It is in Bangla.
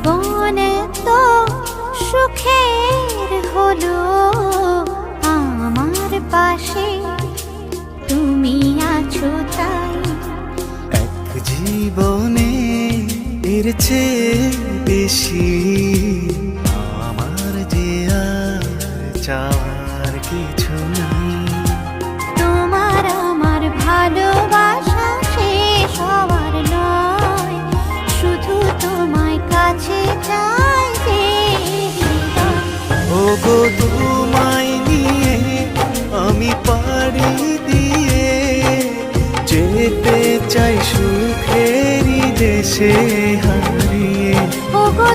জীবন তো সুখের হলো আমার পাশে তুমি আছো তাই। এক জীবনে এর চেয়ে বেশি আমার যে আর চাওয়ার কিছু নাই। তোমার আমার ভালোবাসা শেষ হওয়ার নয়, শুধু তোমায় কাছে চাই যে হৃদয়। ওগো তোমায় নিয়ে আমি পাড়ি দিয়ে যেতে চাই সুখেরই দেশে হারিয়ে। ওগো